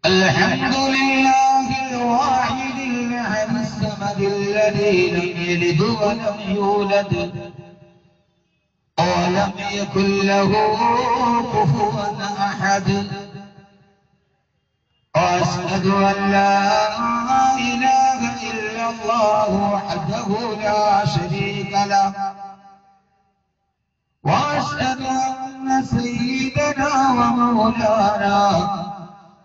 الحمد لله الواحد الأحد الصمد الذي لم يلد ولم يولد ولم يكن له كفوا أحد وأشهد أن لا إله إلا الله وحده لا شريك له وأشهد أن سيدنا ومولانا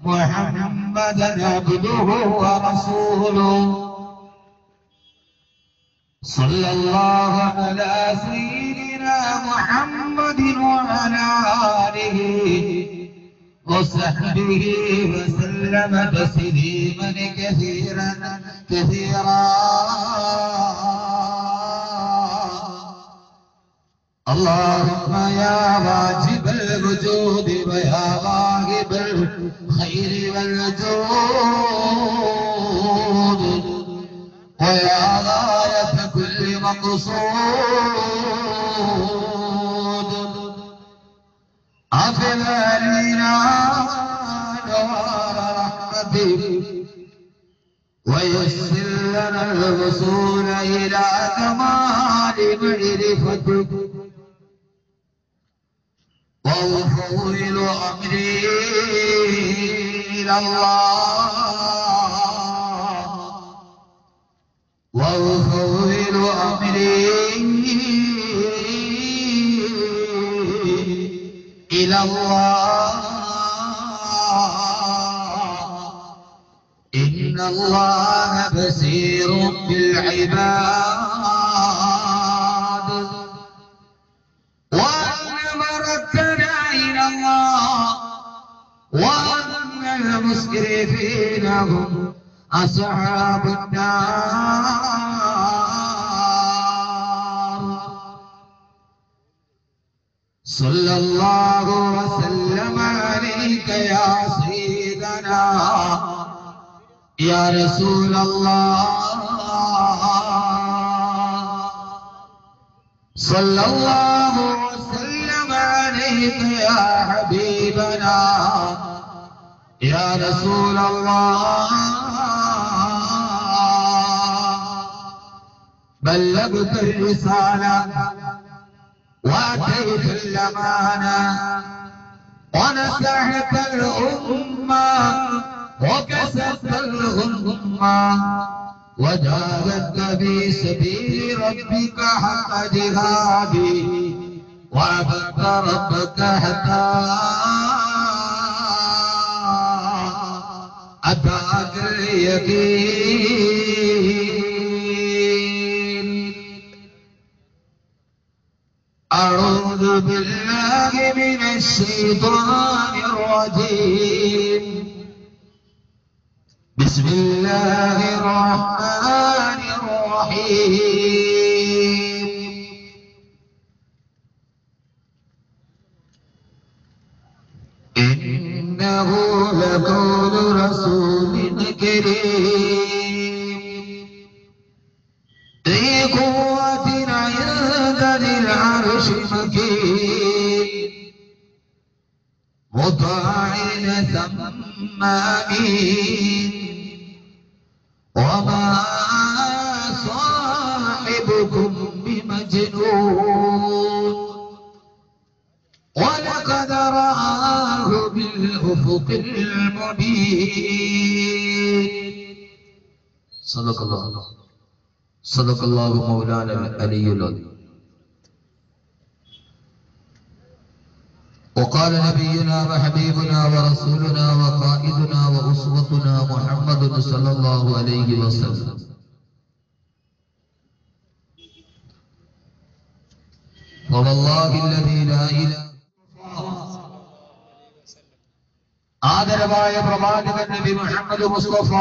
محمدا عبده ورسوله صلى الله على سيدنا محمد وعلى آله وصحبه وسلم تسليما كثيرا كثيرا. اللهم يا واجب الوجود ويا واهب الخير والجود ويا غاية كل مقصود أفضل علينا نوار رحمتك ويسر لنا الوصول إلى كمال معرفتك وأفوض أمري إلى الله وأفوض أمري إلى الله إن الله بصير بالعباد وأن مردنا إلى الله وأن المسرفين هم أصحاب النار. صلى الله وسلم عليك يا سيدنا يا رسول الله صلى الله وسلم عليك يا حبيبنا يا رسول الله. بلغت الرسالة وأتيت الأمانة ونصحت الأمة وكسبت الغمة وجاهدت في سبيل ربك حق جهاده وعبدت ربك حتى أتاك اليقين. أعوذ بالله من الشيطان الرجيم. بسم الله الرحمن الرحيم. إنه لقول رسول كريم ذي قوة عند ذي العرش مكين مطاع ثم أمين وما صاحبكم بمجنون ولقد رآه بالأفق المبين. صدق الله مولانا العلي العظيم. وقال نبينا وحبيبنا ورسولنا وقائدنا وأسوتنا محمد صلى الله عليه وسلم ووالله الذي لا إله ആദരവായ പ്രവാചകൻ നബി മുഹമ്മദ് മുസ്തഫ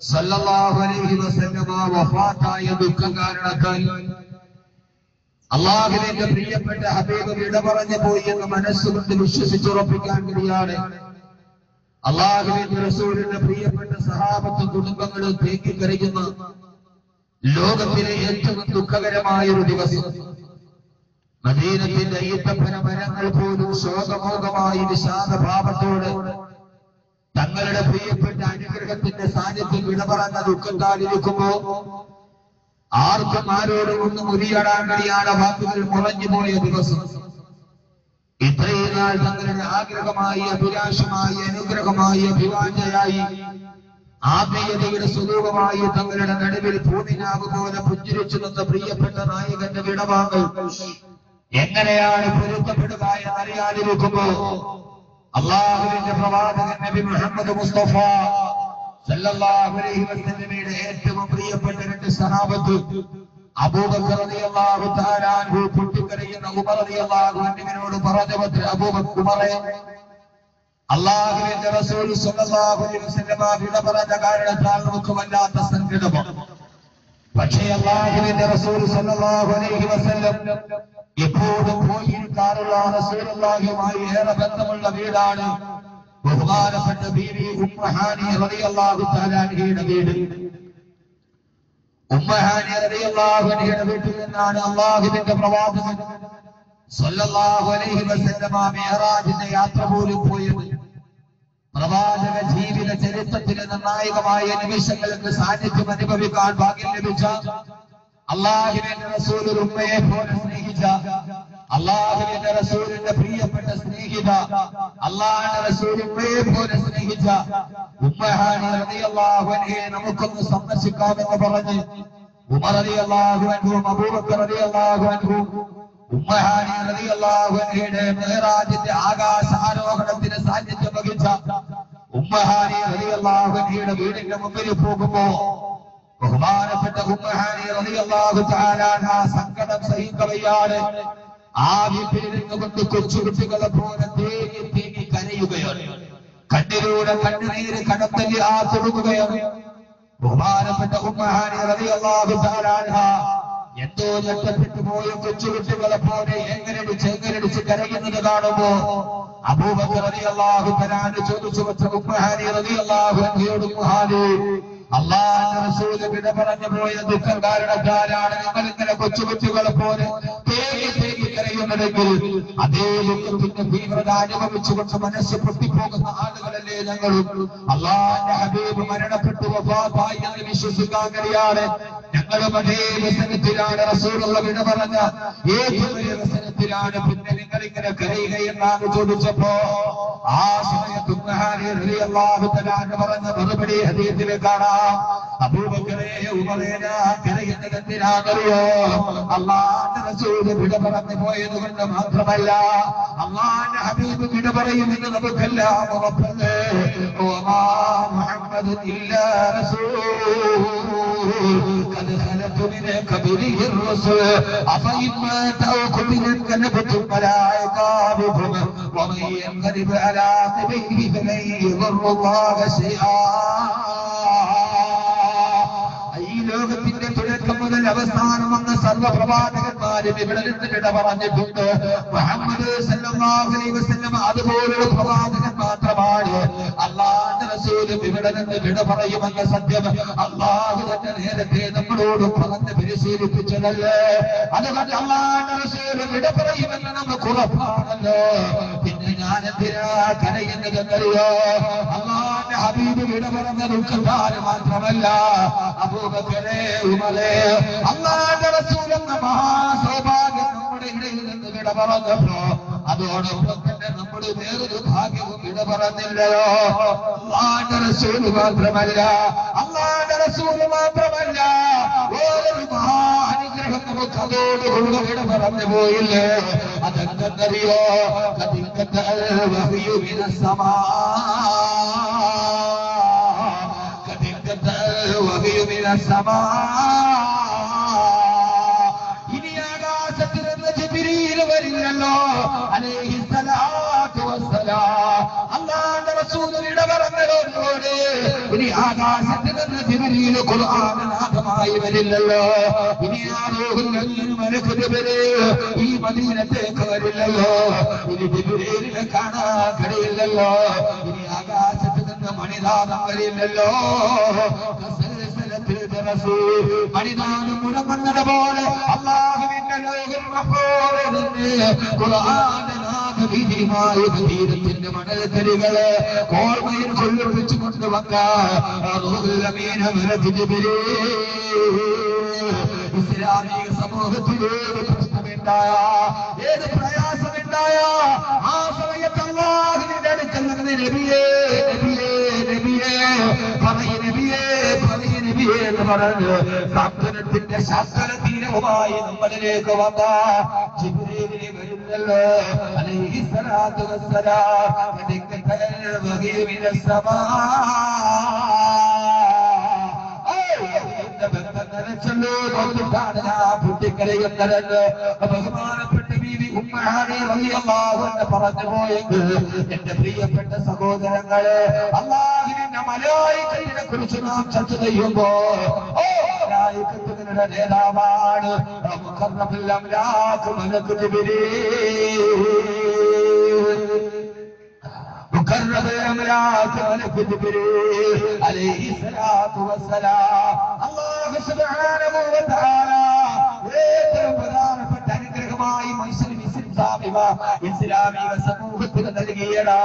സല്ലല്ലാഹു അലൈഹി വസല്ലമ വഫാത്തായ ദുഃഖകാരണത്താൽ അല്ലാഹുവിന്റെ പ്രിയപ്പെട്ട ഹബീബ് വിട പറഞ്ഞു പോയി എന്ന് മനസ്സുകൊണ്ട് വിശ്വസിച്ചുറപ്പിക്കാൻ വേണ്ടിയാണ് അല്ലാഹുവിന്റെ റസൂലിന്റെ പ്രിയപ്പെട്ട സഹാബത്തും കുടുംബങ്ങളും തേങ്ങിക്കരയുന്ന ലോകത്തിലെ ഏറ്റവും ദുഃഖകരമായ ഒരു ദിവസം മദീനത്തിന്റെ ഈത്തപ്പന മരങ്ങൾ പോലും ശോകമോകമായി വിഷാദഭാവത്തോടെ തങ്ങളുടെ പ്രിയപ്പെട്ട അനുഗ്രഹത്തിന്റെ സാന്നിധ്യം വിടപറഞ്ഞ ദുഃഖത്താലിരിക്കുമ്പോ ആർക്കും ആരോടും ഒന്നും ഉരിയാടാൻ കഴിയാതെ വാക്കുകൾ മുറഞ്ഞുപോയ ദിവസം, ഇത്രയും നാൾ തങ്ങളുടെ ആഗ്രഹമായി, അഭിലാഷമായി, അനുഗ്രഹമായി, അഭിവാഞ്ഛയായി, ആത്മീയതയുടെ സ്വരൂപമായി തങ്ങളുടെ നടുവിൽ ഭൂമിനാവ് പോലെ പുഞ്ചിരിച്ചു നിന്ന പ്രിയപ്പെട്ട നായകന്റെ വിടവാങ്ങൽ എങ്ങനെയാണ് പൊരുത്തപ്പെടുക എന്നറിയാതിരിക്കുമ്പോ അള്ളാഹുവിന്റെ പ്രവാചകൻ നബി മുഹമ്മദ് മുസ്തഫ സല്ലല്ലാഹു അലൈഹി വസല്ലമയുടെ ഏറ്റവും പ്രിയപ്പെട്ട രണ്ട് സഹാബത്ത് അബൂബക്കർ റളിയല്ലാഹു തആല അൻഹു പൊട്ടിക്കരയുന്ന ഉമർ റളിയല്ലാഹു അൻഹുവിനോട് പറഞ്ഞു, അബൂബക്കർ ഉമറേ, അള്ളാഹുവിന്റെ റസൂൽ സല്ലല്ലാഹു അലൈഹി വസല്ലമ വിട പറഞ്ഞ കാരണത്താൽ നമുക്ക് വല്ലാത്ത സങ്കടമാണ്. പക്ഷേ അള്ളാഹുവിന്റെ റസൂൽ സല്ലല്ലാഹു അലൈഹി വസല്ലം എപ്പോഴും പോയിരിക്കാറുള്ള റസൂലുള്ളാഹിയുമായി ഏറെ ബന്ധമുള്ള വീടാണ് ബഹുമാനപ്പെട്ട ബീവി ഉമ്മഹാനി റളിയല്ലാഹു തആല അൻഹയുടെ വീട്. ഉമ്മഹാനി റളിയല്ലാഹു അൻഹയുടെ വീട്ടിൽ നിന്നാണ് അള്ളാഹുവിന്റെ പ്രവാചകൻ സല്ലല്ലാഹു അലൈഹി വസല്ലമ മിഅ്റാജിന്റെ യാത്ര പോലും പോയത്. പ്രവാചക ജീവിത ചരിത്രത്തിലെ നിർണായകമായ നിമിഷങ്ങൾക്ക് സാന്നിധ്യം അനുഭവിക്കാൻ ഭാഗ്യം ലഭിച്ച, അള്ളാഹുവിന്റെ റസൂൽ ഉമ്മയെ പോലെ സ്നേഹിച്ച, അള്ളാഹുവിന്റെ റസൂലിന്റെ പ്രിയപ്പെട്ട സ്നേഹിത, അള്ളാഹുവിന്റെ റസൂൽ ഉമ്മയെ പോലെ സ്നേഹിച്ച ഉമ്മഹാനി റളിയല്ലാഹു അൻഹയെ നമുക്കൊന്ന് സന്ദർശിക്കാമെന്ന് പറഞ്ഞ് ഉമർ റളിയല്ലാഹു അൻഹും അബൂബക്കർ റളിയല്ലാഹു അൻഹും ഉമ്മഹാനി റളിയല്ലാഹു അൻഹയുടെ മിഅ്റാജിന്റെ ആകാശാരോഹണത്തിന് സാന്നിധ്യം വഹിച്ച ഉമ്മഹാനി റളിയല്ലാഹു അൻഹയുടെ വീടിന്റെ മുമ്പിൽ പോകുമ്പോ ബഹുമാനപ്പെട്ട ഉമ്മഹാനി റളിയല്ലാഹു തആല അൻഹ സങ്കടം സഹിക്കവയ്യാതെ ആ വീട്ടിൽ നിന്നുകൊണ്ട് കൊച്ചുകുട്ടികളെ പോലെ തേങ്ങി തേങ്ങി കരയുകയാണ്. കണ്ണിലൂടെ കണ്ണുനീര് കടത്തല്ലി ആ തൊടുകയാണ്. ബഹുമാനപ്പെട്ട ഉമ്മഹാനി റളിയല്ലാഹു തആല അൻഹ എന്തോ ഞെട്ടപ്പെട്ടു പോയ കൊച്ചുകുട്ടികളെ പോലെ എങ്ങനെടിച്ച് കരയുന്നത് കാണുമ്പോ അബൂബക്കർ റളിയല്ലാഹു തആല ചോദിച്ചു, ഉമ്മഹാനി റളിയല്ലാഹു അൻഹയോട്, ഉമ്മഹാനി, അല്ലാഹുവിന്റെ റസൂൽ വിട പറഞ്ഞു പോയ ദുഃഖം കാരണത്താലാണ് നിങ്ങൾ ഇങ്ങനെ കൊച്ചുകുട്ടികളെ പോലെ തേങ്ങി കരയുന്നതെങ്കിൽ അതേ ദുഃഖത്തിന്റെ തീവ്രത അനുഭവിച്ചുകൊണ്ട് മനസ്സ് പൊട്ടിപ്പോകുന്ന ആളുകളല്ലേ ഞങ്ങളും? അല്ലാഹുവിന്റെ ഹബീബ് മരണപ്പെട്ടു വഫാത്തായി എന്ന് വിശ്വസിക്കാൻ കഴിയാതെ ഞങ്ങളും അതേ വ്യസനത്തിലാണ്. റസൂലുള്ള വിട പറഞ്ഞ ഏറ്റവും വലിയ വ്യസനത്തിലാണ്. പിന്നെ നിങ്ങൾ ഇങ്ങനെ കരയുകയെന്നാണ് ചോദിച്ചപ്പോ ആ സമയത്ത് ഉമ്മഹാനി റളിയല്ലാഹു തആല പറഞ്ഞ മറുപടി ഹദീസിൽ കാണാം. അബൂബക്കറേ, ഉമറേ, കരയുന്നത് എന്തിനാണെന്നറിയോ? അല്ലാഹുവിന്റെ റസൂൽ വിട പറഞ്ഞു പോയത് കൊണ്ട് മാത്രമല്ല, അല്ലാഹുവിന്റെ ഹബീബ് വിട പറയുമെന്ന് നമുക്കെല്ലാം ഉറപ്പല്ലേ. വമാ മുഹമ്മദുൻ ഇല്ലാ റസൂൽ ഖദ് ഖലത് മിൻ ഖബലിഹി الرسل أفإن مات أو قتل انقلبتم على أعقابكم ومن ينقلب على عقبيه فلن يضر الله شيئا. ഈ ലോകത്തിന്റെ തുടക്കം മുതൽ അവസാനം വന്ന സർവ്വപ്രവാചകന്മാരും ഇവിടെ നിന്ന് വിട പറഞ്ഞിട്ടുണ്ട്. മുഹമ്മദ് സല്ലല്ലാഹു അലൈഹി വസല്ലം അതുപോലുള്ള പ്രവാചകൻ മാത്രമാണ്. അല്ലാഹുവിന്റെ റസൂലും ഇവിടെ നിന്ന് വിട പറയുമെന്ന സത്യം അല്ലാഹു തന്നെ നേരത്തെ നമ്മളോട് പറഞ്ഞ് പരിശീലിപ്പിച്ചതല്ലേ. അതുകൊണ്ട് അല്ലാഹുവിന്റെ റസൂൽ വിട പറയുമെന്ന് നമുക്ക് ഉറപ്പാണല്ലോ. പിന്നെ ഞാൻ എന്തിനാ കരയുന്നതെന്നറിയോ? അല്ലാഹുവിന്റെ ഹബീബ് വിട പറഞ്ഞ ദുഃഖക്കാര് മാത്രമല്ല, അബൂബക്കറേ, ഉമറേ, അല്ലാഹുവിന്റെ റസൂൽ എന്ന മഹാസൗഭാഗ്യം നമ്മുടെ ഇടയിൽ നിന്ന് വിട പറഞ്ഞല്ലോ. അതോടൊപ്പം തന്നെ നമ്മൾ വേറൊരു ഭാഗ്യവും വിട പറഞ്ഞില്ലയോ? അല്ലാഹുവിന്റെ റസൂൽ മാത്രമല്ല, വേറൊരു മഹാനുഗ്രഹം നമുക്ക് അതോടുകൂടെ വിട പറഞ്ഞു പോയില്ലേ? അതെന്തെന്നറിയോ? ഇനി ആകാശത്തിൽ നിന്ന് ജിബ്രീൽ വരില്ലല്ലോ അലൈഹിസ്സലാത്തു വസ്സലാം. അല്ലാഹുവിന്റെ റസൂൽ വിട പറഞ്ഞതോടുകൂടി ഇനി ആകാശത്തിൽ നിന്ന് ജിബ്രീൽ ഖുർആനാഥമായി വരില്ലല്ലോ. ഇനി ആ റൂഹുൽ അമീൻ മലക്ക് ജിബ്രീൽ ഈ മദീനത്തേക്ക് വരില്ലല്ലോ. ഇനി ജിബ്രീലിനെ കാണാൻ കഴിയില്ലല്ലോ. ഇനി ആകാശത്തിൽ നിന്ന് മണിനാഥം വരില്ലല്ലോ. മണിനാഥം മുഴങ്ങുന്നത് പോലെ അല്ലാഹുവിന്റെ തീരത്തിന്റെ മണൽക്കരുകള് ഓർമ്മയിൽ കൊള്ളിപ്പിച്ചു കൊണ്ടുവന്ന ഇസ്ലാമിക സമൂഹത്തിലേത് പ്രശ്നമുണ്ടായ ഏത് പ്രയാസമുണ്ടായ ആ സമയത്ത് അല്ലാഹുവിന്റെ അടുക്കൽ നിന്ന് നബിയേ നബിയേ നബിയേ പറയ നബിയേ പറയ നബിയേ എന്ന് പറഞ്ഞ് സാന്ത്വനത്തിന്റെ ശാസ്ത്ര തീരവുമായി നമ്മളിലേക്ക് വന്ന ജിബ്രീലിനെ വരുന്നല്ലോ അലൈഹിസ്സലാത്തു വസ്സലാം ബഹുമാനപ്പെട്ട ബീവി ഉമ്മഹാനി റളിയല്ലാഹു അൻഹ പറഞ്ഞു പോയെങ്കിൽ എന്റെ പ്രിയപ്പെട്ട സഹോദരങ്ങളെ അല്ലാഹുവിന്റെ മലായികത്തിനെ കുറിച്ച് നാം ചർച്ച ചെയ്യുമ്പോ മലായികത്തുകളുടെ നേതാവാണ് മുഖറബുൽ അംലാഖ് മലക്ക് ജിബ്രീൽ مقرب الأملاك ملك جبريل عليه الصلاة والسلام الله سبحانه وتعالى അനുഗ്രഹമായി മനുഷ്യന് ഇസ്ലാമിക സമൂഹത്തിന് നൽകിയടാ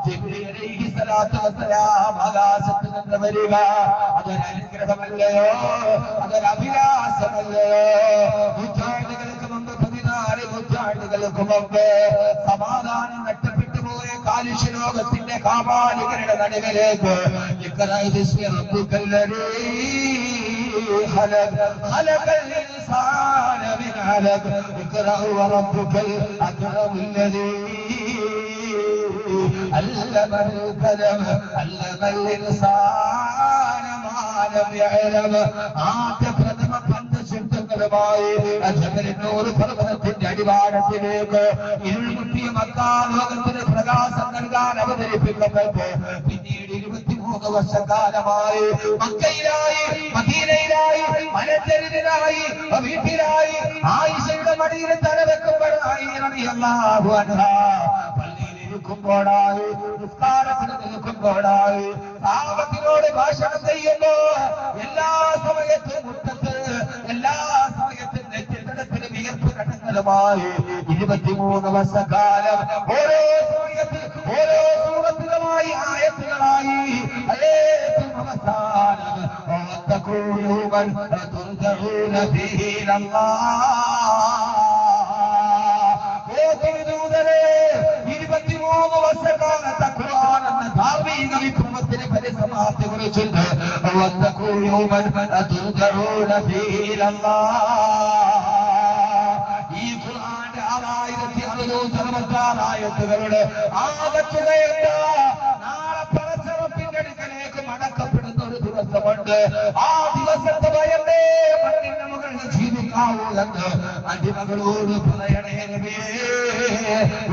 ജിബ്രീൽ അലൈഹി സ്വലാത്തു വസ്സലാം ആകാശത്ത് നിന്ന് വരിക അതൊരു അനുഗ്രഹമല്ലയോ അതൊരു അഭിലാഷമല്ലയോ നൂറ്റാണ്ടുകൾക്ക് മുമ്പ് 14 നൂറ്റാണ്ടുകൾക്ക് മുമ്പ് സമാധാനം നഷ്ടപ്പെട്ടു പോയ കാലുഷ്യലോകത്തിന്റെ കാപാലികരുടെ നടുവിലേക്ക് خلق الإنسان من علق اقرأ وربك الأكرم الذي علم القلم علم الإنسان ما لم يعلم ആദ്യ പ്രഥമ പഞ്ചശുദ്ധങ്ങളുമായി അജമലിനൂർ പർവ്വതത്തിന്റെ അടിവാരത്തിലേക്ക് ഇരുൾമുട്ടിയ മക്കാ ലോകത്തിന് പ്രകാശം നൽകാൻ അവതരിപ്പിക്കപ്പെട്ടു പിന്നീട് 23 വർഷക്കാലമായി മക്കയിലായി മദീനയിലായി മലച്ചെരുവിലായി വീട്ടിലായി ആയിഷയുടെ മടിയിൽ തലവെക്കുമ്പോഴായി റളിയല്ലാഹു അൻഹാ പള്ളിയിൽ ഇരിക്കുമ്പോഴായി നിസ്കാരത്തിന് നിൽക്കുമ്പോഴായി സാഹബത്തിനോട് ഭാഷണം ചെയ്യുമ്പോ എല്ലാ സമയത്തും മുറ്റത്ത് എല്ലാ സമയത്തും നെറ്റിടത്തിന് വിയർപ്പ് കടന്നതുമായി 23 വർഷക്കാലം ഓരോ സമയത്ത് ഓരോ സൂറത്തുകളായി ആയത്തുകളായി ഏറ്റവും അവസാനം തുർജഊന ഫീഹി ഇലല്ലാഹ് 23 വർഷക്കാലത്തെ ഖുർആൻ എന്ന ധാർമ്മിക വിപ്ലവത്തിന് പരിസമാപ്തി കുറിച്ചുണ്ട് ഈ ഖുർആന്റെ 6666 ആയത്തുകളുടെ ആകത്തുകയുണ്ട് നാളെ പരസ്പരത്തിന്റെ അടുക്കലേക്ക് മടക്കപ്പെടുന്ന ഒരു ദിവസമുണ്ട് ആ ദിവസത്തെ ഭയന്നേ മണ്ണിന്റെ മുകളിൽ ജീവിക്കാവൂ എന്ന് അടിമകളോട് പറയണേ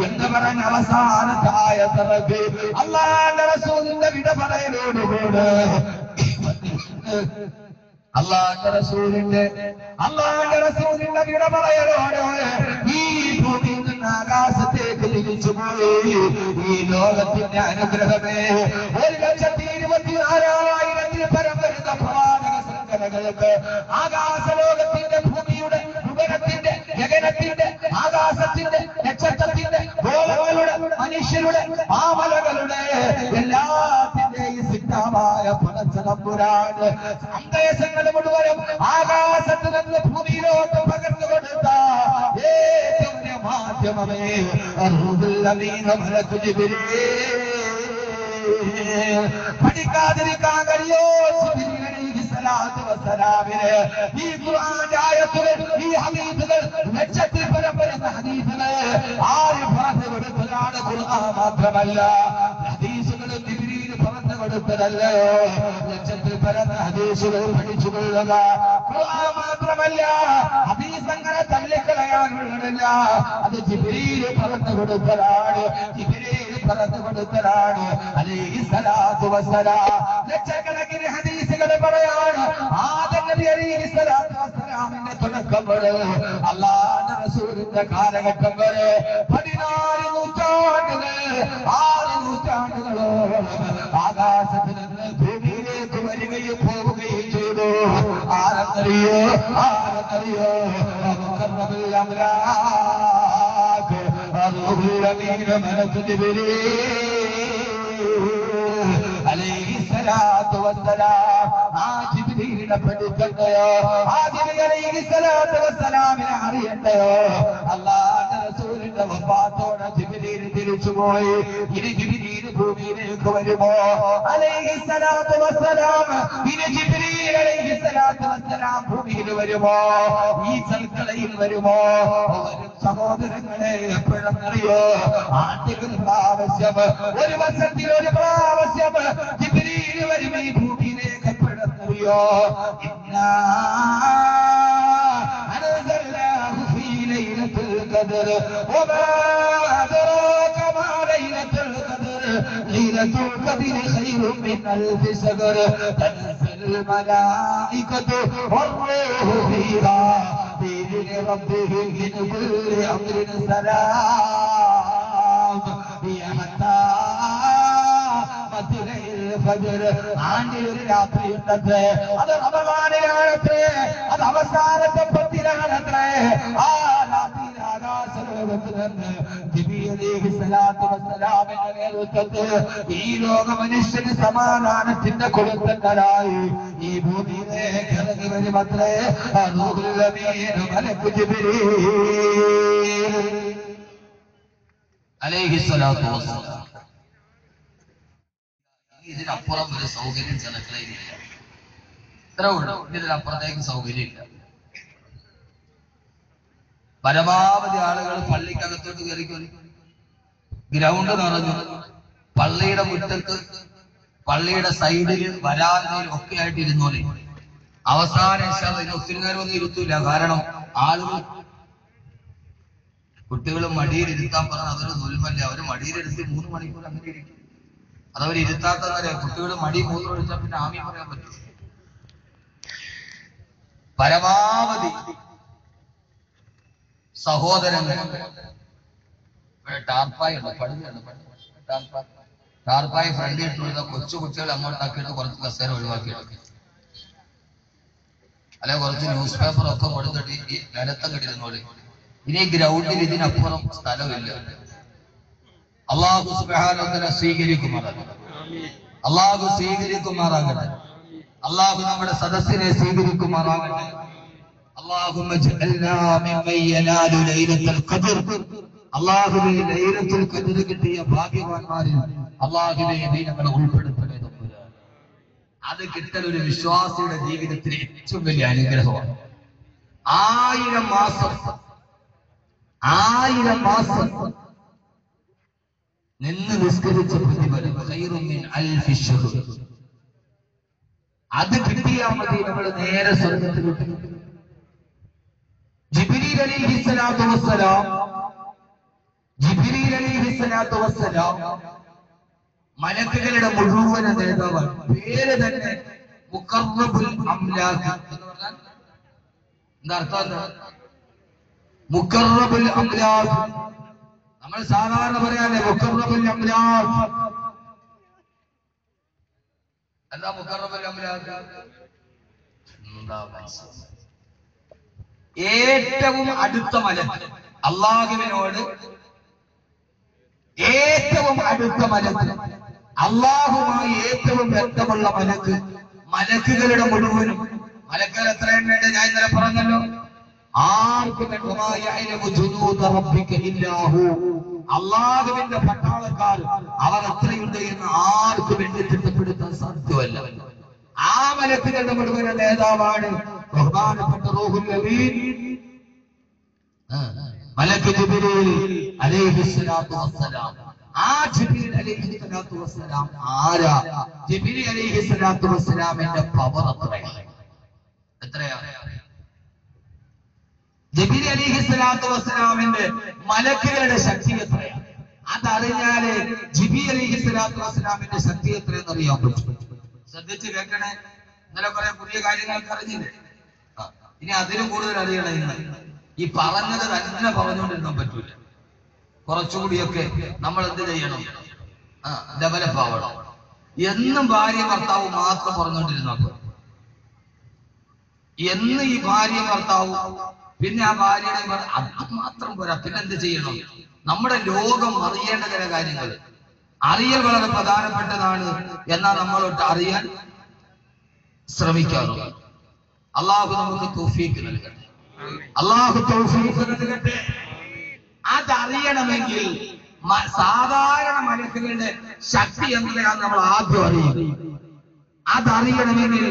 എന്ന് പറഞ്ഞ അവസാനത്തെ ആയത്തിറക്കി അല്ലാഹുവിന്റെ റസൂലിന്റെ വിട പറയലോടുകൂടെ അല്ലാഹുവിന്റെ റസൂലിന്റെ വിട പറയലോടെ ഈ ഭൂമിയിൽ നിന്ന് ആകാശത്തേക്ക് തിരിച്ചുപോയി ഈ ലോകത്തിന്റെ അനുഗ്രഹമേ 1,24,000 പരം വരുന്ന പ്രവാചക ശൃംഖലകൾക്ക് ആകാശലോകത്തിന്റെ ഭൂമിയുടെ ഉപരത്തിന്റെ ഗഗനത്തിന്റെ ആകാശത്തിന്റെ നക്ഷത്രത്തിന്റെ ഗോളങ്ങളുടെ മനുഷ്യരുടെ മാമലകളുടെ എല്ലാത്തിന്റെയും സിദ്ധമായ പടച്ചതമ്പുരാന് സന്ദേശങ്ങൾ മുഴുവനും ആകാശത്ത് നിന്ന് ഭൂമിയിലോട്ട് പകർന്നു കൊടുത്ത ഏറ്റവും വലിയ മാധ്യമമേ മലക്ക് ജിബ്രീൽ പഠിക്കാതിരിക്കാൻ കഴിയോ ജിബ്രീൽ അലൈഹിസ്സലാത്തു വസ്സലാമിനെ ഈ ഖുർആന്റെ ആയത്തുകൾ ഈ ഹദീസുകൾ ലക്ഷത്തിൽ പരം വരുന്ന ഹദീസുകൾ ആര് പറഞ്ഞു കൊടുത്തതാണ് ഖുർആൻ മാത്രമല്ല ഹദീസുകൾ ജിബ്രീൽ പറഞ്ഞു കൊടുത്തതല്ലയോ ലക്ഷത്തിൽ പരം ഹദീസുകൾ പഠിച്ചുകൊള്ളുക ഖുർആൻ മാത്രമല്ല ഹദീസ് അങ്ങനെ തള്ളിക്കളയാനുള്ളതല്ല അത് ജിബ്രീൽ പറഞ്ഞു കൊടുത്തതാണ് പറഞ്ഞു കൊടുത്തതാണ് അലൈഹിസ്സലാത്തു വസ്സലാം ലക്ഷക്കണക്കിന് ഹദീസുകൾ പറയാണ് ആദം നബി അലൈഹിസ്സലാത്തു വസ്സലാമിന്റെ തുടക്കം വരെ അല്ലാഹുവിന്റെ റസൂലിന്റെ കാലഘട്ടം വരെ 14 നൂറ്റാണ്ടുകൾ 6 നൂറ്റാണ്ടുകളോളം ആകാശത്തിൽ നിന്ന് ഭൂമിയിലേക്ക് വരികയും പോവുകയും ചെയ്തു ആരെന്നറിയോ ആരാന്നറിയോ? മുഖർറബുൽ അംലാക്ക് റൂഹുൽ അമീൻ മലക്ക് ജിബ്രീൽ അലൈഹിസ്സലാത്തു വസ്സലാം. ആ ജിബ്രീലിനെ പഠിക്കണ്ടയോ? ആ ജിബ്രീൽ അലൈഹിസ്സലാത്തു വസ്സലാമിനെ അറിയണ്ടയോ? അല്ലാഹുവിന്റെ റസൂലിന്റെ വഫാത്തോടെ ജിബ്രീൽ തിരിച്ചുപോയി. ഇനി ജിബ്രീൽ ഭൂമിയിലേക്ക് വരുമോ? അലൈഹിസ്സലാത്തു വസ്സലാം. ഇനി ജിബ്രീൽ അലൈഹിസ്സലാത്തു വസ്സലാം ഭൂമിയിൽ വരുമോ? ഈ സൽക്കളയിൽ വരുമോ? വരും സഹോദരങ്ങളെ. എപ്പോഴെന്നറിയോ? ആദ്യം പ്രാവശ്യം, ഒരു വർഷത്തിൽ ഒരു പ്രാവശ്യം ജിബ്രീൽ വരും ഈ ഭൂമിയിലേക്ക്. എപ്പോഴെന്നറിയോ? ഇന്നാ അൻസൽനാഹു ഫീ ലൈലത്തുൽ ഖദ്ർ വമാ അദ്റാക മാ ലൈലത്തുൽ ഖദ്ർ ലൈലത്തുൽ ഖദ്ർ ഖൈറും മിൻ അൽഫി ശഹർ തൻസൽ മലായികതു വറൂഹു ഫീഹാ ബിഇذن റബ്ബിഹിം മിൻ കുല്ലി അംരിൻ സലാം ഹത്താ ആണ്ടിൽ ഒരു രാത്രിയുണ്ടത്രേ. അത് റമളാനിലാണത്രേ. അത് അവസാനത്തെ പത്തിലാണത്രേ. ആ രാത്രിയിൽ ആകാശലോകത്ത് നിന്ന് ജിബ്രീൽ അലൈഹിസ്സലാത്തു വസ്സലാമിന്റെ നേതൃത്വത്തിൽ ഈ ലോക മനുഷ്യന് സമാധാനത്തിന്റെ കൊടുക്കലായി ഈ ഭൂമിയിലേക്ക് ഇറങ്ങി വരുമത്രേ റൂഹുൽ അമീൻ മലക്ക് ജിബ്രീൽ അലൈഹിസ്സലാത്തു വസ്സലാം. ഇതിനപ്പുറം ഒരു സൗകര്യം ജനങ്ങളിലില്ല. ഇത്ര ഉള്ളൂ. ഇതിനപ്പുറത്തേക്ക് സൗകര്യമില്ല. പരമാവധി ആളുകൾ പള്ളിക്കകത്തോട്ട് കയറിക്കൊരു ഗ്രൗണ്ട് നിറഞ്ഞു. പള്ളിയുടെ മുറ്റത്ത്, പള്ളിയുടെ സൈഡിൽ, വരാന്തയിൽ ഒക്കെ ആയിട്ട് ഇരുന്നോലെ. അവസാനം ഇതിന് ഒത്തിരി നേരം ഒന്നും ഇരുത്തൂല. കാരണം ആളുകൾ, കുട്ടികൾ മടിയിൽ ഇരുത്താൻ പറഞ്ഞാൽ അതൊരു ദുൽമല്ല. അവര് മടിയിലിരുത്തി 3 മണിക്കൂർ അങ്ങനെ ഇരിക്കും. അതവർ ഇരുത്താത്തവരെ. കുട്ടികൾ മടി മൂത്രം ഒഴിച്ചാൽ പിന്നെ ആമി പറയാൻ പറ്റും. പരമാവധി സഹോദരങ്ങൾ ടാർപ്പായ ഉണ്ട്, പടുകയുണ്ട്. ടാർപ്പായ ഫ്രണ്ട് ഇട്ട് കൊടുത്ത കൊച്ചു കുട്ടികൾ അങ്ങോട്ടാക്കിയിട്ട് കുറച്ച് കസേര ഒഴിവാക്കിയെടുക്കും. അല്ലെ കുറച്ച് ന്യൂസ് പേപ്പറൊക്കെ കൊടുത്തിട്ട് ഈ നിലത്തം കിട്ടിയിരുന്നോളി. ഇനി ഗ്രൗണ്ടിൽ ഇതിനപ്പുറം സ്ഥലമില്ല. അള്ളാഹു സുബ്ഹാനഹു വ തആല സ്വീകരിക്കുമാറാകട്ടെ. അള്ളാഹു സ്വീകരിക്കുമാറാകട്ടെ. അള്ളാഹു നമ്മുടെ സദസ്സിനെ സ്വീകരിക്കുമാറാകട്ടെ. അല്ലാഹുമ്മ ജഅൽനാ മിമ്മൻ യനാലു ലൈലത്തുൽ ഖദ്ർ. അല്ലാഹുവേ, ലൈലത്തുൽ ഖദ്ർ കിട്ടിയ ഭാഗ്യവാന്മാരിൽ അല്ലാഹുവേ നീ നമ്മളെ ഉൾപ്പെടുത്തണേ. അത് കിട്ടൽ ഒരു വിശ്വാസിയുടെ ജീവിതത്തിലെ ഏറ്റവും വലിയ അനുഗ്രഹമാണ്. 1000 മാസം നിന്ന് നിസ്കരിച്ച പ്രതിഫലം ഖൈറും മിൻ അൽഫി ശഹർ. അത് കിട്ടിയാൽ മതി നമ്മൾ നേരെ സ്വർഗ്ഗത്തിലോട്ട്. ജിബ്രീൽ അലൈഹിസ്സലാത്തു വസ്സലാം മലക്കുകളുടെ മുഴുവൻ നേതാവാണ്. പേര് തന്നെ മുഖർറബുൽ അംലാക്ക് എന്ന് പറഞ്ഞാൽ എന്താ അർത്ഥം? മുഖർറബുൽ അംലാക്ക്. നമ്മൾ സാധാരണ പറയാല്ലേ മുഖർറബുൽ അംലാക്ക്. എന്താ മുഖർറബുൽ അംലാക്ക്? ഏറ്റവും അടുത്ത മലക്ക്. അള്ളാഹുവിനോട് ഏറ്റവും അടുത്ത മലക്ക്, അള്ളാഹുമായി ഏറ്റവും ബന്ധമുള്ള മലക്ക്. മലക്കുകളുടെ മുഴുവനും, മലക്കുകൾ എത്ര എണ്ണുണ്ട്? ഞാൻ ഇന്നലെ പറഞ്ഞല്ലോ. അള്ളാഹുവിന്റെ പട്ടാളക്കാർ അവർ എത്രയുണ്ട് എന്ന് ആർക്കും എണ്ണി തിട്ടപ്പെടുത്താൻ സാധ്യമല്ല. ആ മലക്കുകളുടെ മുഴുവൻ നേതാവാണ് ബഹുമാനപ്പെട്ട റൂഹുൽ അമീൻ മലക്ക് ജിബ്രീൽ അലൈഹിസ്സലാത്തു വസ്സലാം. ആ ജിബ്രീൽ അലൈഹിസ്സലാത്തു വസ്സലാം ആരാ? ജിബ്രീൽ അലൈഹിസ്സലാത്തു വസ്സലാമിന്റെ പവർ എത്രയാണ്? ജിബ്രീൽ അലൈഹിസ്സലാത്തു വസ്സലാമിന്റെ മലക്കുകളുടെ ശക്തി എത്രയാണ്? അതറിഞ്ഞാല് ജിബ്രീൽ അലൈഹിസ്സലാത്തു വസ്സലാമിന്റെ ശക്തി എത്രയെന്ന് അറിയാൻ പറ്റും. ശ്രദ്ധിച്ച് കേൾക്കണേ. ഇന്നലെ കുറെ പുതിയ കാര്യങ്ങൾക്ക് അറിഞ്ഞില്ലേ? ഇനി അതിലും കൂടുതൽ അറിയണം. ഇന്ന് ഈ പറഞ്ഞത് തന്നെ പറഞ്ഞുകൊണ്ടിരുന്നാൻ പറ്റൂല. കുറച്ചുകൂടിയൊക്കെ നമ്മൾ എന്ത് ചെയ്യണം? ഡെവലപ്പ് ആവണം. എന്നും ഭാര്യ ഭർത്താവ് മാത്രം പറഞ്ഞുകൊണ്ടിരുന്നാൽ എന്ന് ഈ ഭാര്യ ഭർത്താവും പിന്നെ ആ ഭാര്യയുടെ അത് മാത്രം പോരാ, പിന്നെന്ത് ചെയ്യണം? നമ്മുടെ ലോകം അറിയേണ്ട ചില കാര്യങ്ങൾ അറിയൽ വളരെ പ്രധാനപ്പെട്ടതാണ്. എന്നാൽ നമ്മളോട്ട് അറിയാൻ ശ്രമിക്കാറുണ്ട്. അള്ളാഹു നമുക്ക് തൗഫീഖ് നൽകട്ടെ. അള്ളാഹു തൗഫീഖ് നൽകട്ടെ. അതറിയണമെങ്കിൽ സാധാരണ മനുഷ്യരുടെ ശക്തി എന്തിനാണ് നമ്മൾ ആദ്യം അറിയുന്നത്. അതറിയണമെങ്കിൽ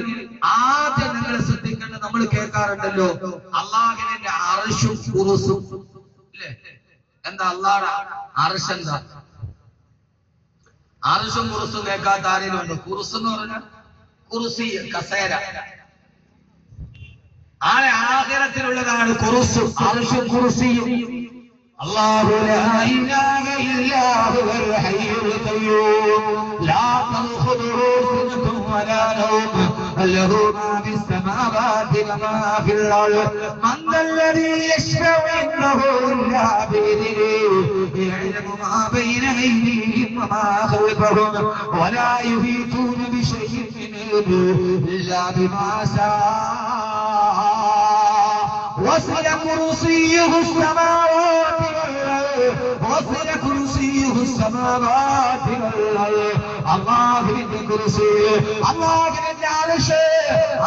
ആദ്യം നിങ്ങൾ ശ്രദ്ധിക്കേണ്ടത്, നമ്മൾ കേൾക്കാറുണ്ടല്ലോ അള്ളാഹുവിന്റെ അർശും കുർസും അല്ലേ? എന്താ അള്ളാഹുടെ അർശ്? എന്താ അർശും കുർസും കേൾക്കാത്ത ആരെങ്കിലും ഉണ്ടോ? കുർസ് എന്ന് പറഞ്ഞാൽ കുർസി, കസേര. ആഖിറത്തിലുള്ളതാണ് കുർസ്, അർശും കുർസിയും. അല്ലാഹു ലാ ഇലാഹ ഇല്ലാ ഹുവൽ ഹയ്യുൽ ഖയ്യൂം ലാ തഖുദുഹു സിനത്തുൻ വലാ നൗം ലഹു മാ ഫിസ് സമാവാതി വമാ ഫിൽ അർദ് മൻ ദല്ലദീ യശ്ഫഉ ഇന്നഹു ഇല്ലാ ബിഇذനിഹി യഅലമു മാ ബൈന അയ്ദീഹിം വമാ ഖൽഫഹും വലാ യുഹീതൂന ബിശൈഇൻ മിൻ ഇൽമിഹി ഇല്ലാ ബിമാ ശാഅ وسع كرسيه السماوات والأرض وسع كرسيه السماوات والأرض അല്ലാഹുവിന്റെ കുർസി, അല്ലാഹുവിന്റെ അർശ്,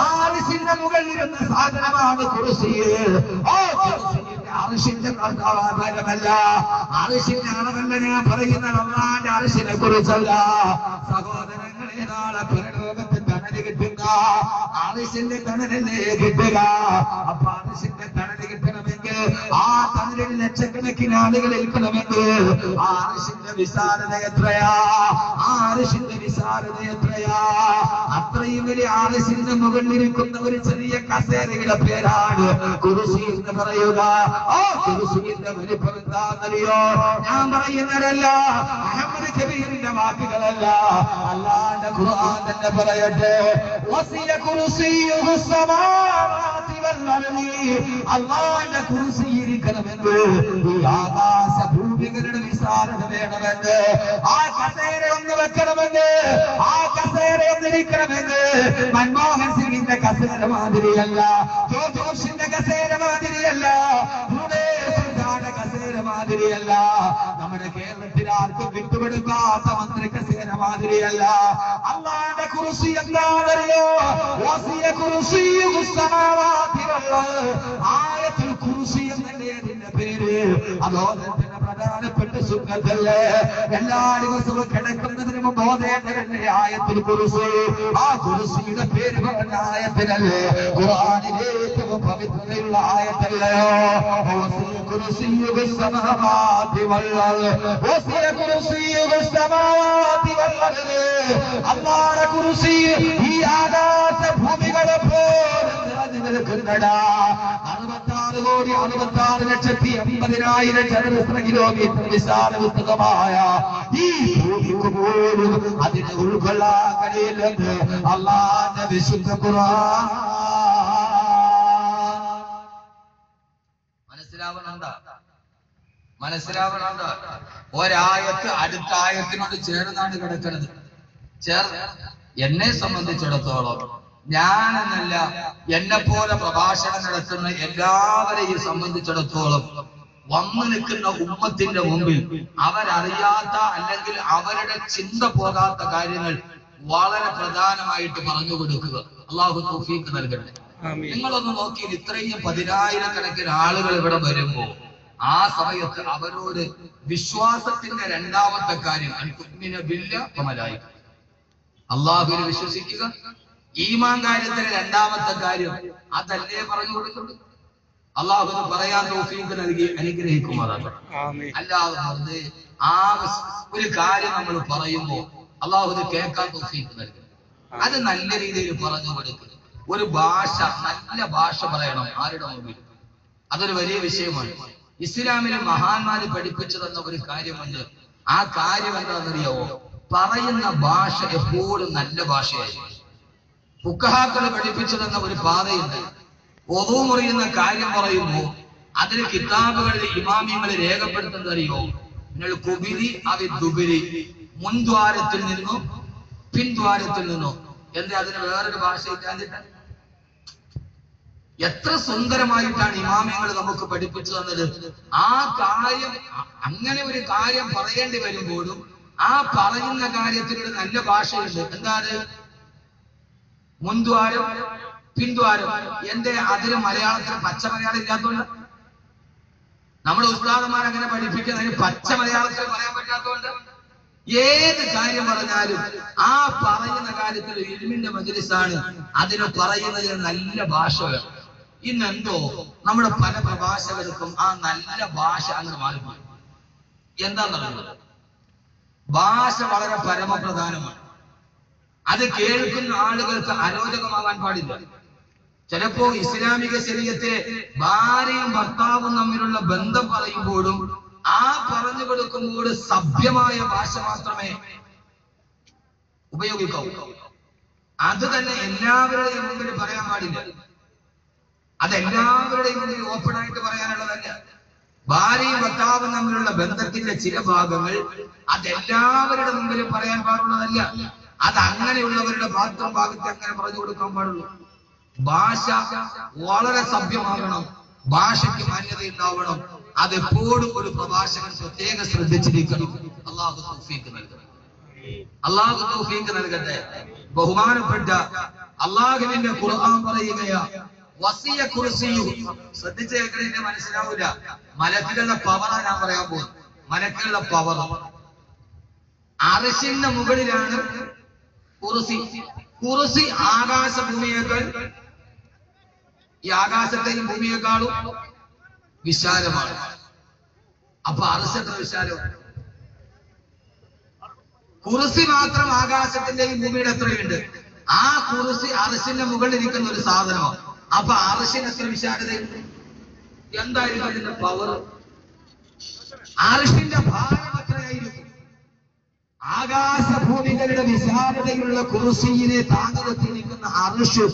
അർശിന്റെ മുകളിലിരുന്ന സാധനമാണ് കുർസി. ആ കുർസിയുടെ അർശിന്റെ അളവല്ല, അർശിന്റെ അളവല്ല ഞാൻ പറയുന്നത്, അല്ലാഹുവിന്റെ അർശിനെ കുറിച്ചല്ല. സഹോദരങ്ങളെ, നാളെ പരലോകത്ത് തണല് കിട്ടുന്ന അർശിന്റെ തണലല്ലേ കിട്ടുക. അപ്പൊ അർശിന്റെ തണല് കിട്ടണമെങ്കിൽ, ആ തണലിൽ ലക്ഷക്കണക്കിന് ആളുകൾ ഏൽക്കണമെങ്കിൽ ആ അർശിന്റെ വിശാലത എത്രയാ, ആ അർശിന്റെ വിശാലത എത്രയാ. അത്രയും വലിയ അർശിന്റെ മുകളിലിരിക്കുന്ന ഒരു ചെറിയ കസേരയുടെ പേരാണ് കുർസി എന്ന് പറയുക. ആ കുർസിയുടെ വലിപ്പം എന്താണെന്നറിയോ? ഞാൻ പറയുന്നതല്ല, അഹമ്മദ് കബീറിന്റെ വാക്കുകളല്ല, അല്ലാഹുവിന്റെ ഖുർആൻ തന്നെ പറയട്ടെ. വസിയ കുർസിയുഹു സമാവാതി വൽ അർളി. അല്ലാഹുവിന്റെ കുർസി ഇരിക്കണമെന്ന്, ഈ ആകാശ ഭൂമികളുടെ വിശാലത വേണമെന്ന്, ആ കസേര ഒന്ന് വെക്കണമെന്ന്, ആ കസേര ഒന്നിരിക്കണമെന്ന് മൻമോഹൻ സിംഗിന്റെ കസേര മാതിരിയല്ല, ജോർജിന്റെ കസേര മാതിരിയല്ല, കസേര മാതിരിയല്ല, നമ്മുടെ കേരളത്തിൽ ആർക്കും വിട്ടുകൊടുക്കാത്ത മന്ത്രി കസേര മാതിരിയല്ല. അല്ലാഹുവിന്റെ കുർസി എന്താണെന്നറിയോ? വസിയ കുർസിയുഹു സമാവാതി വൽ അർള്. ആയത്തുൽ കുർസി എന്നല്ലേ അതിന്റെ പേര്. അതോദത്തിന്റെ പ്രധാനപ്പെട്ട സുന്നത്തല്ലേ? എല്ലാ ദിവസവും കിടക്കുന്നതിന് മുമ്പ് ഓതേണ്ടതല്ലേ ആയത്തുൽ കുർസി? ആ കുർസിയുടെ പേര് പറഞ്ഞ ആയത്തിനല്ലേ ഖുർആനിലെ ഏറ്റവും പവിത്രതയുള്ള ആയത്തല്ലയോ? വസിയ കുർസിയുഹു السماوات والأرض وسع كرسيه السماوات والأرض. അല്ലാഹുവിന്റെ കുർസി ഈ ആകാശ ഭൂമികളെ പോലെ നിലനിൽക്കുന്നതാ. 66,66,80,000 ചതുരശ്ര കിലോമീറ്റർ വിശാല വിസ്തൃതമായ ഈ ഭൂമിക്ക് പോലും അതിനെ ഉൾക്കൊള്ളാൻ കഴിയില്ലെന്ന് അല്ലാഹുവിന്റെ വിശുദ്ധ ഖുർആൻ. മനസ്സിലാവണുണ്ടോ? ഒരായത്ത് അടുത്ത ആയത്തിനോട് ചേർന്നാണ് കിടക്കുന്നത്. എന്നെ സംബന്ധിച്ചിടത്തോളം, ഞാനെന്നല്ല, എന്നെ പോലെ പ്രഭാഷണം നടത്തുന്ന എല്ലാവരെയും സംബന്ധിച്ചിടത്തോളം വന്നു നിൽക്കുന്ന ഉമ്മത്തിന്റെ മുമ്പിൽ അവരറിയാത്ത അല്ലെങ്കിൽ അവരുടെ ചിന്ത പോകാത്ത കാര്യങ്ങൾ വളരെ പ്രധാനമായിട്ട് പറഞ്ഞു കൊടുക്കുക. അള്ളാഹു തൗഫീഖ് നൽകട്ടെ. നിങ്ങളൊന്ന് നോക്കി, ഇത്രയും 10,000-കണക്കിന് ആളുകൾ ഇവിടെ വരുമ്പോ ആ സമയത്ത് അവരോട് വിശ്വാസത്തിന്റെ രണ്ടാമത്തെ കാര്യം അള്ളാഹുവിനെ വിശ്വസിക്കുക, ഈമാൻ കാര്യത്തിന് രണ്ടാമത്തെ കാര്യം അതല്ലേ പറഞ്ഞു കൊടുക്കുന്നത്. അള്ളാഹു പറയാൻ തൗഫീഖ് നൽകി അനുഗ്രഹിക്കുമാറാകട്ടെ. അല്ലാതെ ആ ഒരു കാര്യം നമ്മൾ പറയുമ്പോ അള്ളാഹു കേൾക്കാൻ തൗഫീഖ് നൽകി, അത് നല്ല രീതിയിൽ പറഞ്ഞു കൊടുക്കുക. ഒരു ഭാഷ, നല്ല ഭാഷ പറയണം ആരുടെ മുമ്പിൽ. അതൊരു വലിയ വിഷയമാണ്. ഇസ്ലാമിലെ മഹാന്മാര് പഠിപ്പിച്ചു തന്ന ഒരു കാര്യമുണ്ട്. ആ കാര്യം എന്താണെന്നറിയാവോ? പറയുന്ന ഭാഷ എപ്പോഴും നല്ല ഭാഷയായിരിക്കും. ഫുഖഹാക്കൾ പഠിപ്പിച്ചു തന്ന ഒരു പാതയുണ്ട്. ഒതു മുറിയുന്ന കാര്യം പറയുമ്പോ അതിന് കിതാബുകളിൽ ഇമാമിയങ്ങൾ രേഖപ്പെടുത്തുന്നതറിയോ? നിങ്ങൾ കുബിരി അവി ദുബിരി, മുൻദ്വാരത്തിൽ നിന്നോ പിൻദ്വാരത്തിൽ നിന്നോ. എന്താ അതിന് വേറൊരു ഭാഷ ഇല്ലാതിട്ട്? എത്ര സുന്ദരമായിട്ടാണ് ഇമാമിയങ്ങൾ നമുക്ക് പഠിപ്പിച്ചു തന്നത്. ആ കാര്യം, അങ്ങനെ ഒരു കാര്യം പറയേണ്ടി വരുമ്പോഴും ആ പറയുന്ന കാര്യത്തിനൊരു നല്ല ഭാഷയുണ്ട്. എന്താണ്? മുൻദ്വാരം, പിൻദ്വാരം. എന്റെ അതിന് മലയാളത്തിൽ പച്ച മലയാളം ഇല്ലാത്തതുകൊണ്ട്, നമ്മുടെ ഉസ്താദന്മാർ അങ്ങനെ പഠിപ്പിക്കുന്നതിന് പച്ച മലയാളത്തിൽ പറയാൻ പറ്റാത്തതുകൊണ്ട്, ഏത് കാര്യം പറഞ്ഞാലും ആ പറയുന്ന കാര്യത്തിൽ ഇൽമിന്റെ മജ്‌ലിസാണ്, അതിന് പറയുന്നതിന് നല്ല ഭാഷ വേണം. ഇന്നെന്തോ നമ്മുടെ പല പ്രഭാഷകർക്കും ആ നല്ല ഭാഷ അങ്ങനെ മാറിപ്പോയി. എന്താണെന്നുള്ളത്, ഭാഷ വളരെ പരമപ്രധാനമാണ്. അത് കേൾക്കുന്ന ആളുകൾക്ക് അരോചകമാകാൻ പാടില്ല. ചിലപ്പോ ഇസ്ലാമിക ശരീഅത്തിലെ ഭാര്യയും ഭർത്താവും തമ്മിലുള്ള ബന്ധം പറയുമ്പോഴും ആ പറഞ്ഞു കൊടുക്കുമ്പോൾ സഭ്യമായ ഭാഷ മാത്രമേ ഉപയോഗിക്കാവൂ. അത് തന്നെ എല്ലാവരുടെയും മുമ്പിൽ പറയാൻ പാടില്ല. അതെല്ലാവരുടെയും മുമ്പിൽ ഓപ്പൺ ആയിട്ട് പറയാനുള്ളതല്ല. ഭാര്യയും ഭർത്താവും തമ്മിലുള്ള ബന്ധത്തിന്റെ ചില ഭാഗങ്ങൾ അതെല്ലാവരുടെ മുമ്പിൽ പറയാൻ പാടുള്ളതല്ല. അത് അങ്ങനെയുള്ളവരുടെ ഭാഗത്ത് അങ്ങനെ പറഞ്ഞു കൊടുക്കാൻ പാടുള്ളൂ. ഭാഷ വളരെ സഭ്യമാകണം, ഭാഷയ്ക്ക് മാന്യത ഉണ്ടാവണം. അതെപ്പോഴും ഒരു പ്രഭാഷകൻ പ്രത്യേകം ശ്രദ്ധിച്ചിരിക്കണം. അള്ളാഹു തൗഫീഖ് നൽകട്ടെ, അള്ളാഹു തൗഫീഖ് നൽകട്ടെ. ബഹുമാനപ്പെട്ട അള്ളാഹുവിന്റെ ഖുർആൻ പറയുകയാ, വസിയ കുർസിയു. ശ്രദ്ധിച്ച് കേൾക്കണേ, മനസ്സിലാവൂല. മലക്കുകളുടെ പവറാ ഞാൻ പറയാൻ പോകുന്നത്. മലക്കുകളുടെ പവർ. അർശിന്റെ മുകളിലാണ് കുർസി. കുർസി ആകാശഭൂമിയേക്കാൾ, ഈ ആകാശത്തെയും ഭൂമിയേക്കാളും വിശാലമാണ്. അപ്പൊ അർശ് എത്ര വിശാലമാണ്? കുർസി മാത്രം ആകാശത്തിന്റെയും ഭൂമിയുടെ എത്രയുണ്ട്? ആ കുർസി അർശിന്റെ മുകളിൽ ഇരിക്കുന്ന ഒരു സാധനമാണ്. അപ്പൊ അർശിന് എത്ര വിശാലതയുണ്ട്? എന്തായിരിക്കും അതിന്റെ പവർ? അർശിന്റെ ഭാരം എത്രയായിരിക്കും? ആകാശഭൂമികളുടെ വിശാലതയിലുള്ള കുർസിയിനെ താങ്ങി നിർത്തി നിൽക്കുന്ന അർശ്,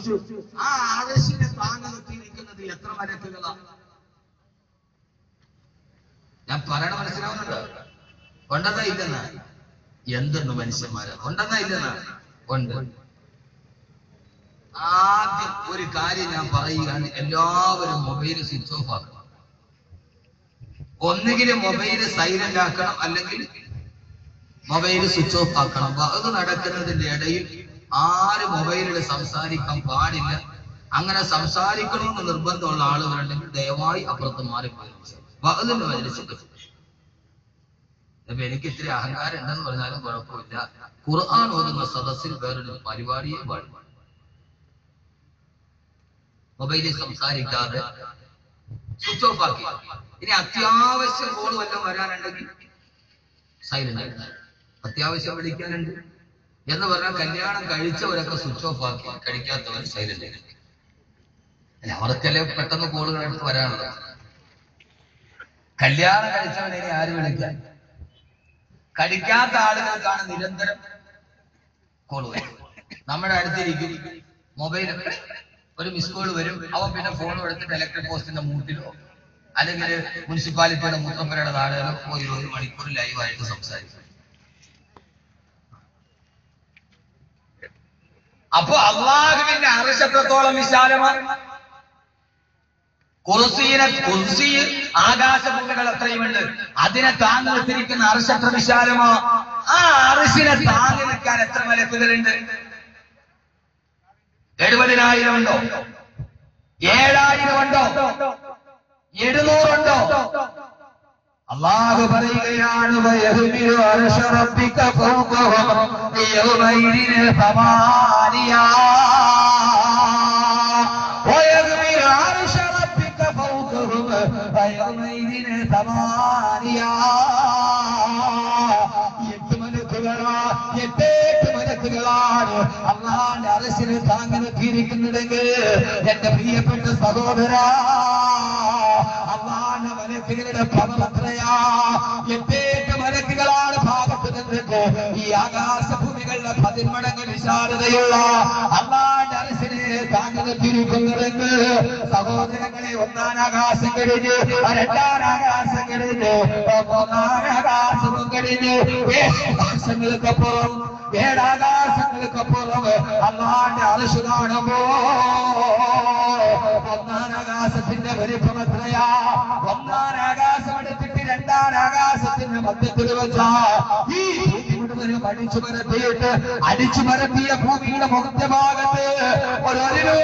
ആ അർശിനെ താങ്ങി നിർത്തി നിൽക്കുന്നത് എത്ര മലക്കുകളാണ്? ഞാൻ പറയണ മനസ്സിലാവുന്നുണ്ടോ? ഉണ്ടെന്നാ ഇല്ലെന്നാ? എന്തെന്ന് മനുഷ്യന്മാര് ഉണ്ടെന്നാ ഇല്ലെന്നാ? ഉണ്ട്. ആദ്യം ഒരു കാര്യം ഞാൻ പറയുകയാണ്, എല്ലാവരും മൊബൈൽ സ്വിച്ച് ഓഫ് ആക്കണം. ഒന്നുകിൽ മൊബൈൽ സൈലന്റ് ആക്കണം, അല്ലെങ്കിൽ മൊബൈൽ സ്വിച്ച് ഓഫ് ആക്കണം. അത് നടക്കുന്നതിന്റെ ഇടയിൽ ആരും മൊബൈലിൽ സംസാരിക്കാൻ പാടില്ല. അങ്ങനെ സംസാരിക്കണമെന്ന് നിർബന്ധമുള്ള ആളുകളുണ്ടെങ്കിൽ ദയവായി അപ്പുറത്ത് മാറിപ്പോയി. അതിന്റെ മജ്‌ലിസിൽ ഇപ്പൊ എനിക്ക് ഇത്തിരി അഹങ്കാരം ഉണ്ടെന്ന് പറഞ്ഞാലും കുഴപ്പമില്ല. ഖുർആൻ ഓതുന്ന സദസ്സിൽ വേറൊരു പരിപാടിയെ പാടില്ല. മൊബൈലിൽ സംസാരിക്കാതെ സ്വിച്ച് ഓഫ് ആക്കി. ഇനി അത്യാവശ്യം കോൾ വല്ലതും വരാനുണ്ടെങ്കിൽ സൈലന്റ് ആയി. അത്യാവശ്യം വിളിക്കാനുണ്ട് എന്ന് പറഞ്ഞാൽ കല്യാണം കഴിച്ചവരൊക്കെ സ്വിച്ച് ഓഫ് ആക്കി, കഴിക്കാത്തവർ സൈലന്റ് ആയി. അല്ല, അവർക്കല്ലേ പെട്ടെന്ന് കോളുകൾ എടുത്ത് വരാനുള്ളത്. കല്യാണം കഴിച്ചവനെ ഇനി ആര് വിളിക്കാൻ? കഴിക്കാത്ത ആളുകൾക്കാണ് നിരന്തരം കോൾ വരും. നമ്മുടെ അടുത്തിരിക്കും, മൊബൈൽ ഒരു മിസ് കോൾ വരും. അവൻ പിന്നെ ഫോൺ എടുത്തിട്ട് ഇലക്ട്രിക് പോസ്റ്റിന്റെ മൂട്ടിലോ അല്ലെങ്കിൽ മുനിസിപ്പാലിറ്റിയുടെ മൂത്രപ്പുരയുടെ താഴെയോ പോയി 1 മണിക്കൂർ ലൈവായിട്ട് സംസാരിക്കും. അപ്പൊ അള്ളാഹുവിന്റെ അർശ് എത്രത്തോളം വിശാലമാണ്? കുർസി ആകാശഭൂമികൾ എത്രയുമുണ്ട്. അതിനെ താങ്ങി നിർത്തിയിരിക്കുന്ന അർശ് എത്ര വിശാലമോ, ആ അർശിനെ താങ്ങി നിൽക്കാൻ എത്ര മലക്കുകളുണ്ട്? 70,000 ഉണ്ടോ? 7,000 ഉണ്ടോ? 700 ഉണ്ടോ? അല്ലാഹു പറയുകയാണ്, വയഹ്മിലു അർശ റബ്ബിക ഫൗഖഹും യൗമൈദിൻ സമാനിയാ. വയഹ്മിലു അർശ റബ്ബിക ഫൗഖഹും യൗമൈദിൻ സമാനിയാ. 8 മലക്കുകളാണ് അല്ലാഹുവിന്റെ അർശിനെ താങ്ങി നിർത്തിയിരിക്കുന്നുണ്ടെങ്കിൽ എന്റെ പ്രിയപ്പെട്ട സഹോദരാ, അല്ലാഹുവിന്റെ മലക്കുകളുടെ പവർ എത്രയാ? 8 മലക്കുകളാണ് ഭാഗത്ത് നിന്നിട്ട് ഈ ആകാശഭൂമികളുടെ 10 മടങ്ങ് വിശാലതയുള്ള അല്ലാഹുവിന്റെ അർശിനെ താങ്ങുന്നിരിക്കുന്നവർക്ക് സഹോദരങ്ങളെ, 1-ാം ആകാശം കഴിഞ്ഞ് 2-ാം ആകാശം കഴിഞ്ഞ് 3-ാം ആകാശവും കഴിഞ്ഞ് 7 ആകാശങ്ങൾക്കപ്പുറം 7 ആകാശങ്ങൾക്കപ്പുറം അല്ലാഹുവിന്റെ അർശ് കാണുമ്പോ 1-ാം ആകാശത്തിന്റെ വലിപ്പം എത്രയാ? 1-ാം ആകാശം എടുത്തിട്ട് 2-ാം ആകാശത്തിന്റെ മധ്യത്തിൽ വെച്ചാ ഈ ഭൂമി മുഴുവനും അടിച്ചു പരത്തിയ ഭൂമിയുടെ മധ്യഭാഗത്ത് ഒരു